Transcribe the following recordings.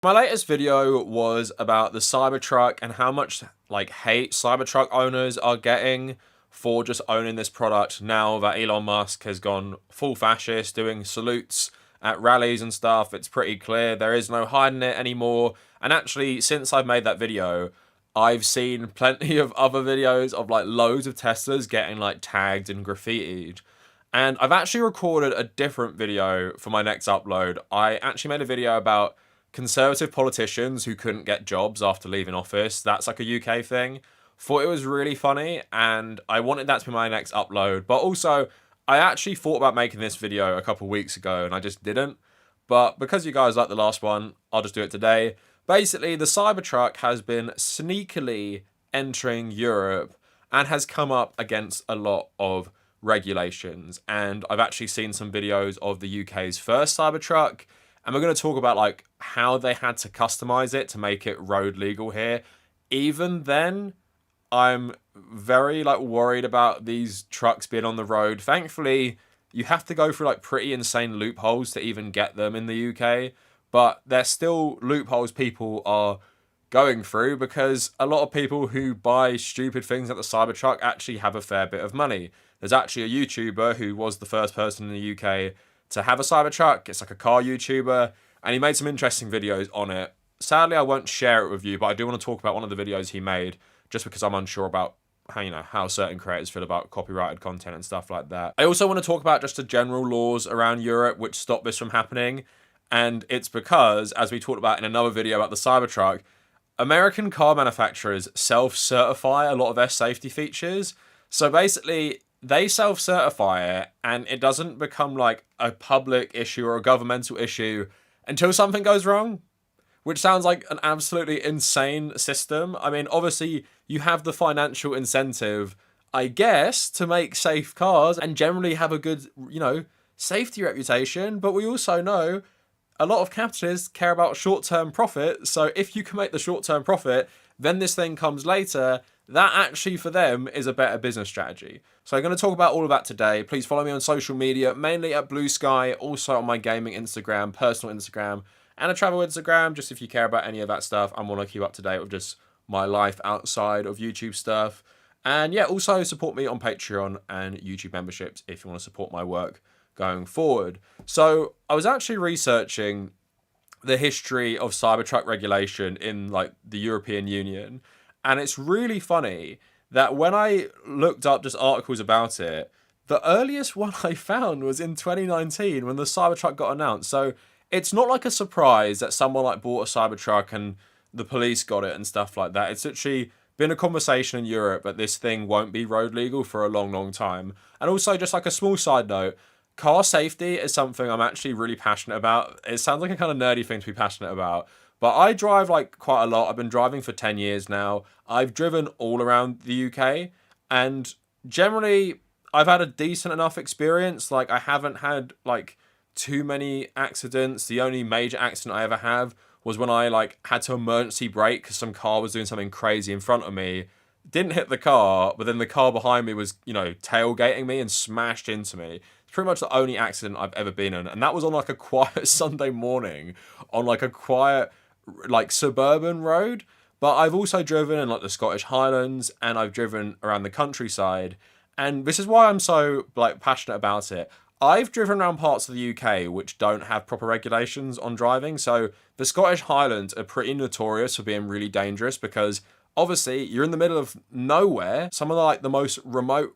My latest video was about the Cybertruck and how much hate Cybertruck owners are getting for just owning this product now that Elon Musk has gone full fascist, doing salutes at rallies and stuff. It's pretty clear there is no hiding it anymore. And actually, since I've made that video, I've seen plenty of other videos of loads of Teslas getting tagged and graffitied. And I've actually recorded a different video for my next upload. I actually made a video about conservative politicians who couldn't get jobs after leaving office. That's like a UK thing. Thought it was really funny, and I wanted that to be my next upload. But also, I actually thought about making this video a couple weeks ago, and I just didn't. But because you guys liked the last one, I'll just do it today. Basically, the Cybertruck has been sneakily entering Europe and has come up against a lot of regulations. And I've actually seen some videos of the UK's first Cybertruck, and we're going to talk about how they had to customize it to make it road legal here. Even then, I'm very worried about these trucks being on the road. Thankfully, you have to go through pretty insane loopholes to even get them in the UK, but there's still loopholes people are going through because a lot of people who buy stupid things like the Cybertruck actually have a fair bit of money. There's actually a YouTuber who was the first person in the UK to have a Cybertruck. It's like a car YouTuber, and he made some interesting videos on it. Sadly, I won't share it with you, but I do want to talk about one of the videos he made, just because I'm unsure about how certain creators feel about copyrighted content and stuff like that. I also want to talk about just the general laws around Europe which stop this from happening, and it's because, as we talked about in another video about the Cybertruck, American car manufacturers self-certify a lot of their safety features. So basically, they self-certify it, and it doesn't become a public issue or a governmental issue until something goes wrong, which sounds like an absolutely insane system. I mean, obviously, you have the financial incentive, I guess, to make safe cars and generally have a good, safety reputation, but we also know a lot of capitalists care about short-term profit, so if you can make the short-term profit, then this thing comes later. That actually, for them, is a better business strategy. So I'm going to talk about all of that today. Please follow me on social media, mainly at Blue Sky, also on my gaming Instagram, personal Instagram, and a travel Instagram, just if you care about any of that stuff. I want to keep up to date with just my life outside of YouTube stuff. And yeah, also support me on Patreon and YouTube memberships if you want to support my work going forward. So I was actually researching the history of Cybertruck regulation in the European Union. And it's really funny that when I looked up just articles about it, the earliest one I found was in 2019 when the Cybertruck got announced. So it's not a surprise that someone bought a Cybertruck and the police got it and stuff like that. It's actually been a conversation in Europe that this thing won't be road legal for a long, long time. And also, just a small side note, car safety is something I'm actually really passionate about. It sounds like a kind of nerdy thing to be passionate about, but I drive quite a lot. I've been driving for 10 years now. I've driven all around the UK, and generally I've had a decent enough experience. I haven't had too many accidents. The only major accident I ever have was when I had to emergency brake because some car was doing something crazy in front of me. Didn't hit the car, but then the car behind me was, tailgating me and smashed into me. It's pretty much the only accident I've ever been in, and that was on a quiet Sunday morning on a quiet suburban road. But I've also driven in the Scottish Highlands, and I've driven around the countryside, and this is why I'm so passionate about it. I've driven around parts of the UK which don't have proper regulations on driving. So the Scottish Highlands are pretty notorious for being really dangerous because obviously you're in the middle of nowhere, some of the most remote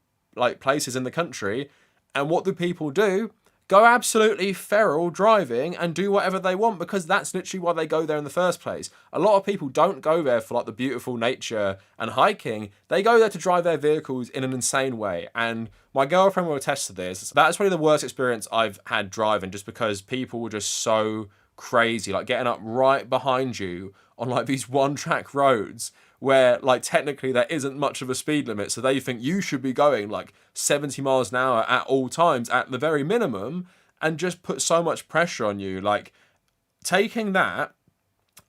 places in the country, and what do people do? Go absolutely feral driving and do whatever they want because that's literally why they go there in the first place. A lot of people don't go there for the beautiful nature and hiking. They go there to drive their vehicles in an insane way. And my girlfriend will attest to this. That's probably the worst experience I've had driving, just because people were just so crazy, getting up right behind you on these one-track roads where technically there isn't much of a speed limit, so they think you should be going 70 miles an hour at all times at the very minimum, and just put so much pressure on you. Taking that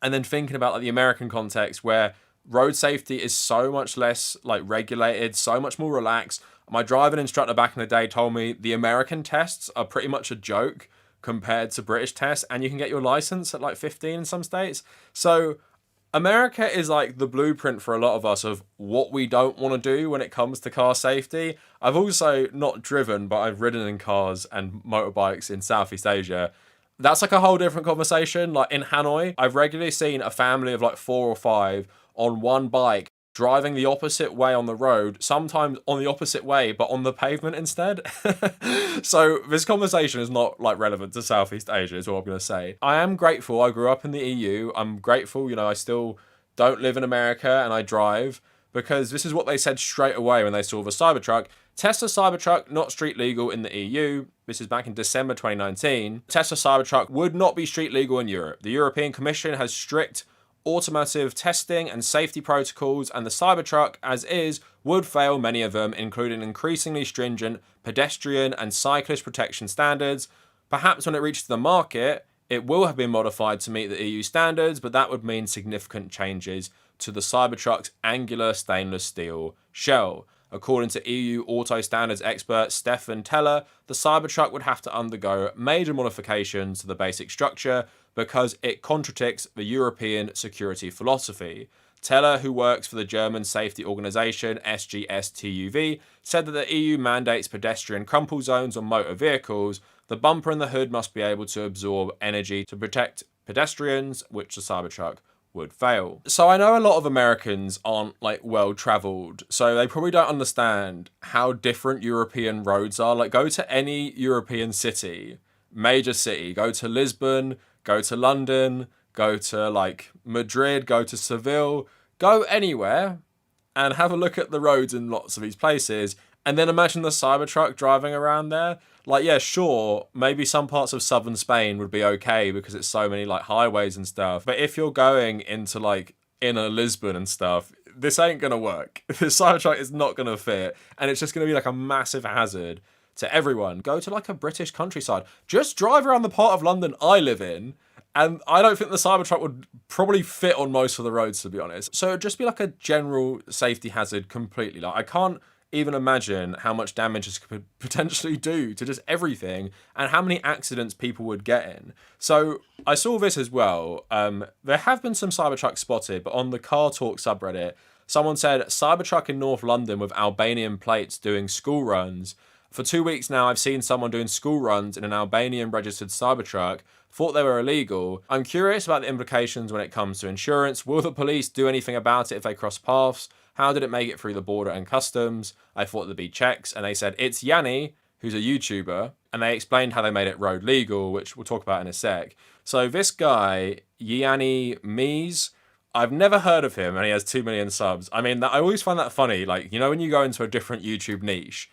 and then thinking about the American context where road safety is so much less regulated, so much more relaxed. My driving instructor back in the day told me the American tests are pretty much a joke compared to British tests, and you can get your license at like 15 in some states. So America is like the blueprint for a lot of us of what we don't want to do when it comes to car safety. I've also not driven, but I've ridden in cars and motorbikes in Southeast Asia. That's like a whole different conversation. Like in Hanoi, I've regularly seen a family of like 4 or 5 on one bike driving the opposite way on the road, sometimes on the opposite way, but on the pavement instead. So this conversation is not like relevant to Southeast Asia, is what I'm going to say. I am grateful. I grew up in the EU. I'm grateful, I still don't live in America and I drive, because this is what they said straight away when they saw the Cybertruck. Tesla Cybertruck not street legal in the EU. This is back in December 2019. Tesla Cybertruck would not be street legal in Europe. The European Commission has strict automotive testing and safety protocols, and the Cybertruck, as is, would fail many of them, including increasingly stringent pedestrian and cyclist protection standards. Perhaps when it reaches the market, it will have been modified to meet the EU standards, but that would mean significant changes to the Cybertruck's angular stainless steel shell. According to EU auto standards expert Stefan Teller, the Cybertruck would have to undergo major modifications to the basic structure because it contradicts the European security philosophy. Teller, who works for the German safety organisation SGSTUV, said that the EU mandates pedestrian crumple zones on motor vehicles. The bumper and the hood must be able to absorb energy to protect pedestrians, which the Cybertruck would fail. So I know a lot of Americans aren't like well traveled, so they probably don't understand how different European roads are. Like, go to any European city, major city, go to Lisbon, go to London, go to like Madrid, go to Seville, go anywhere and have a look at the roads in lots of these places, and then imagine the Cybertruck driving around there. Like, yeah, sure, maybe some parts of southern Spain would be okay because it's so many like highways and stuff. But if you're going into like inner Lisbon and stuff, this ain't gonna work. The Cybertruck is not gonna fit, and it's just gonna be like a massive hazard to everyone. Go to like a British countryside. Just drive around the part of London I live in, and I don't think the Cybertruck would probably fit on most of the roads, to be honest. So it'd just be like a general safety hazard completely. Like, I can't even imagine how much damage this could potentially do to just everything and how many accidents people would get in. So I saw this as well. There have been some Cybertrucks spotted, but on the Car Talk subreddit, someone said Cybertruck in North London with Albanian plates doing school runs. For 2 weeks now, I've seen someone doing school runs in an Albanian registered Cybertruck. Thought they were illegal. I'm curious about the implications when it comes to insurance. Will the police do anything about it if they cross paths? How did it make it through the border and customs? I thought there'd be checks, and they said it's Yanni, who's a YouTuber, and they explained how they made it road legal, which we'll talk about in a sec. So this guy, Yanni Mies, I've never heard of him, and he has 2 million subs. I mean, I always find that funny. Like, when you go into a different YouTube niche,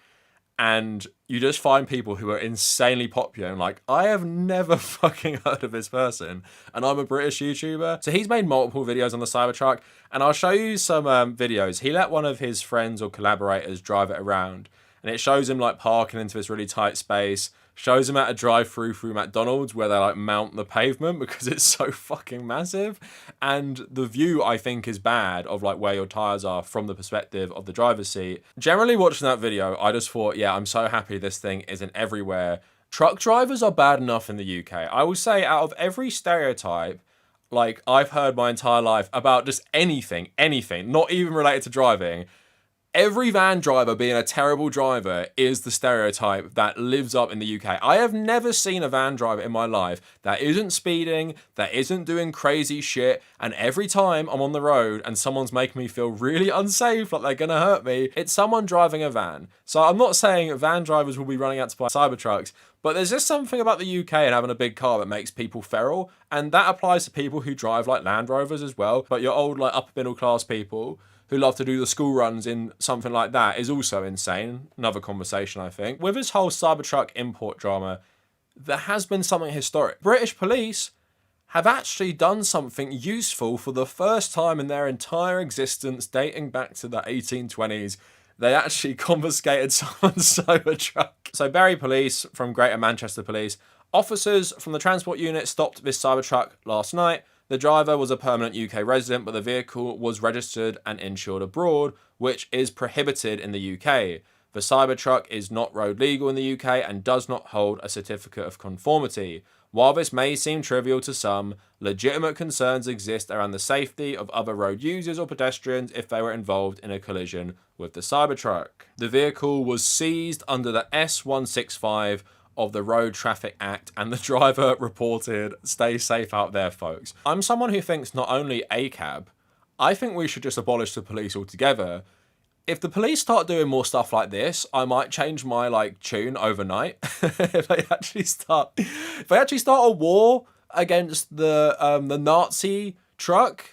and you just find people who are insanely popular and like, I have never fucking heard of this person, and I'm a British YouTuber. So he's made multiple videos on the Cybertruck, and I'll show you some videos. He let one of his friends or collaborators drive it around, and it shows him like parking into this really tight space, shows him at a drive-through through McDonald's where they like mount the pavement because it's so fucking massive, and the view I think is bad of like where your tires are from the perspective of the driver's seat. Generally watching that video, I just thought, yeah, I'm so happy this thing isn't everywhere. Truck drivers are bad enough in the UK. I will say, out of every stereotype like I've heard my entire life about just anything, not even related to driving, every van driver being a terrible driver is the stereotype that lives up in the UK. I have never seen a van driver in my life that isn't speeding, that isn't doing crazy shit, and every time I'm on the road and someone's making me feel really unsafe, like they're gonna hurt me, it's someone driving a van. So I'm not saying van drivers will be running out to buy Cybertrucks, but there's just something about the UK and having a big car that makes people feral, and that applies to people who drive like Land Rovers as well, but your old like upper middle class people who love to do the school runs in something like that is also insane. Another conversation, I think. With this whole Cybertruck import drama, there has been something historic. British police have actually done something useful for the first time in their entire existence, dating back to the 1820s. They actually confiscated someone's Cybertruck. So Bury Police from Greater Manchester Police, officers from the transport unit stopped this Cybertruck last night. The driver was a permanent UK resident, but the vehicle was registered and insured abroad, which is prohibited in the UK. The Cybertruck is not road legal in the UK and does not hold a certificate of conformity. While this may seem trivial to some, legitimate concerns exist around the safety of other road users or pedestrians if they were involved in a collision with the Cybertruck. The vehicle was seized under the S165 of the Road Traffic Act, and the driver reported, "Stay safe out there, folks." I'm someone who thinks not only a cab, I think we should just abolish the police altogether. If the police start doing more stuff like this, I might change my tune overnight. if they actually start a war against the Nazi truck,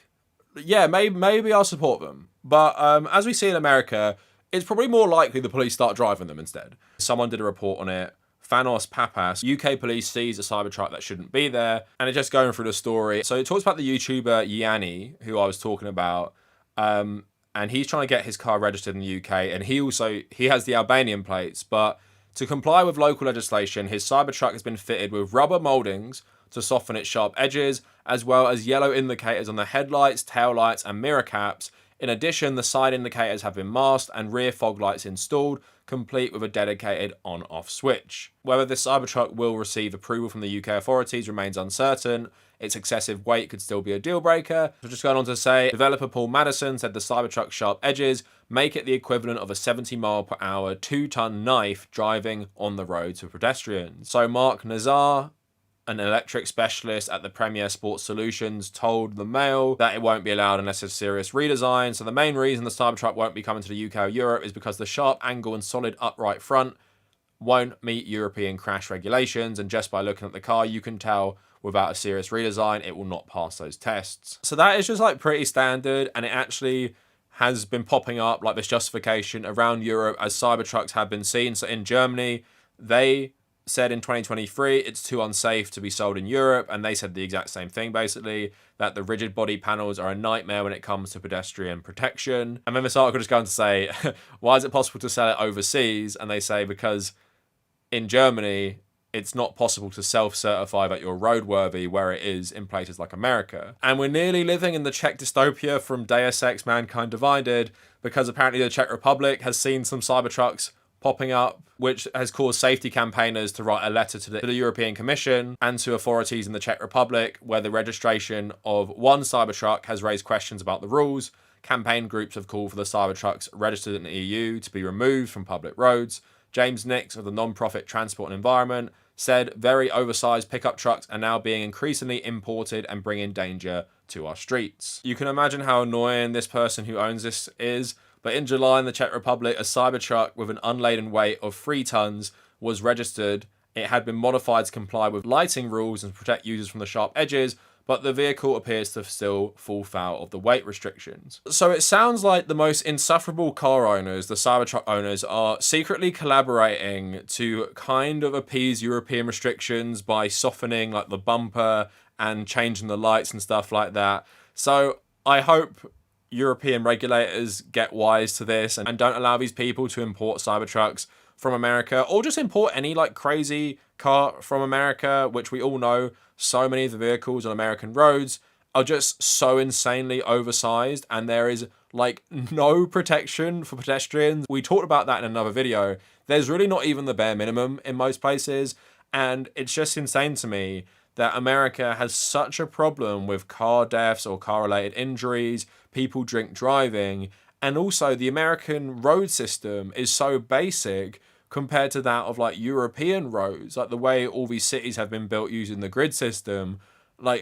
yeah, maybe I'll support them. But as we see in America, it's probably more likely the police start driving them instead. Someone did a report on it. Thanos Papas, UK police seized a Cybertruck that shouldn't be there, and it's just going through the story. So it talks about the YouTuber Yanni, who I was talking about, and he's trying to get his car registered in the UK, and he has the Albanian plates, but to comply with local legislation, his Cybertruck has been fitted with rubber mouldings to soften its sharp edges, as well as yellow indicators on the headlights, taillights, and mirror caps. In addition, the side indicators have been masked and rear fog lights installed, complete with a dedicated on-off switch. Whether this Cybertruck will receive approval from the UK authorities remains uncertain. Its excessive weight could still be a deal breaker. So just going on to say, developer Paul Madison said the Cybertruck's sharp edges make it the equivalent of a 70-mile-per-hour, 2-ton knife driving on the road to pedestrians. So Mark Nazar, an electric specialist at the Premier Sports Solutions, told the Mail that it won't be allowed unless it's a serious redesign. So the main reason the Cybertruck won't be coming to the UK or Europe is because the sharp angle and solid upright front won't meet European crash regulations. And just by looking at the car, you can tell without a serious redesign, it will not pass those tests. So that is just pretty standard, and it actually has been popping up this justification around Europe as Cybertrucks have been seen. So in Germany, they said in 2023 it's too unsafe to be sold in Europe, and they said the exact same thing, basically, that the rigid body panels are a nightmare when it comes to pedestrian protection. And then this article just going to say, why is it possible to sell it overseas? And they say because in Germany, it's not possible to self-certify that you're roadworthy where it is in places like America. And we're nearly living in the Czech dystopia from Deus Ex Mankind Divided, because apparently the Czech Republic has seen some Cybertrucks popping up, which has caused safety campaigners to write a letter to the European Commission and to authorities in the Czech Republic, where the registration of one Cybertruck has raised questions about the rules. Campaign groups have called for the Cybertrucks registered in the EU to be removed from public roads. James Nix of the non-profit Transport and Environment said very oversized pickup trucks are now being increasingly imported and bringing danger to our streets. You can imagine how annoying this person who owns this is. But in July in the Czech Republic, a Cybertruck with an unladen weight of 3 tons was registered. It had been modified to comply with lighting rules and protect users from the sharp edges, but the vehicle appears to still fall foul of the weight restrictions. So it sounds like the most insufferable car owners, the Cybertruck owners, are secretly collaborating to kind of appease European restrictions by softening the bumper and changing the lights and stuff like that. So I hope European regulators get wise to this and don't allow these people to import Cybertrucks from America, or just import any crazy car from America, which we all know so many of the vehicles on American roads are just so insanely oversized, and there is no protection for pedestrians. We talked about that in another video. There's really not even the bare minimum in most places, and it's just insane to me that America has such a problem with car deaths or car-related injuries, people drink driving, and also the American road system is so basic compared to that of European roads. The way all these cities have been built using the grid system,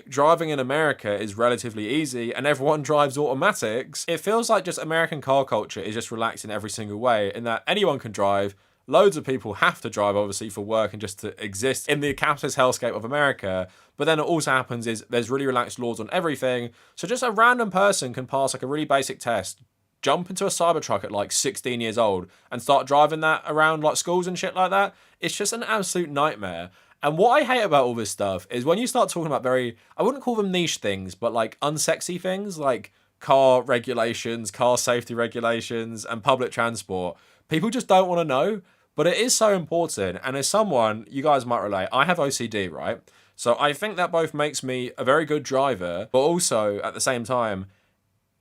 driving in America is relatively easy and everyone drives automatics. It feels like just American car culture is just relaxed in every single way, in that anyone can drive. Loads of people have to drive, obviously, for work and just to exist in the capitalist hellscape of America. But then it also happens is there's really relaxed laws on everything. So just a random person can pass a really basic test, jump into a Cybertruck at 16 years old and start driving that around schools and shit like that. It's just an absolute nightmare. And what I hate about all this stuff is when you start talking about I wouldn't call them niche things, but unsexy things like car regulations, car safety regulations, and public transport, people just don't want to know. But it is so important, and as someone, you guys might relate, I have OCD, right? So I think that both makes me a very good driver, but also, at the same time,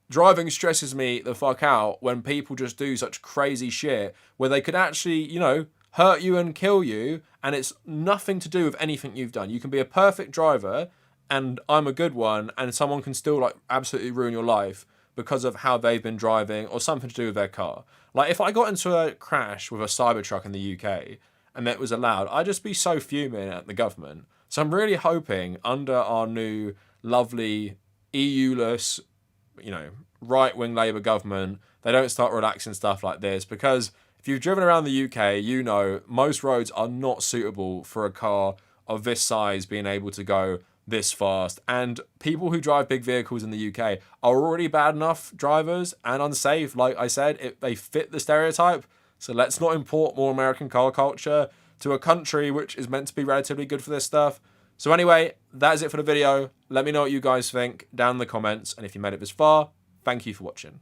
driving stresses me the fuck out when people just do such crazy shit where they could actually, you know, hurt you and kill you, and it's nothing to do with anything you've done. You can be a perfect driver and I'm a good one, and someone can still like absolutely ruin your life because of how they've been driving or something to do with their car. Like if I got into a crash with a Cybertruck in the UK and that was allowed, I'd just be so fuming at the government. So I'm really hoping under our new lovely EU-less, you know, right-wing Labour government, they don't start relaxing stuff like this, because if you've driven around the UK, you know most roads are not suitable for a car of this size being able to go this fast. And people who drive big vehicles in the UK are already bad enough drivers and unsafe. Like I said, they fit the stereotype. So let's not import more American car culture to a country which is meant to be relatively good for this stuff. So anyway, that is it for the video. Let me know what you guys think down in the comments. And if you made it this far, thank you for watching.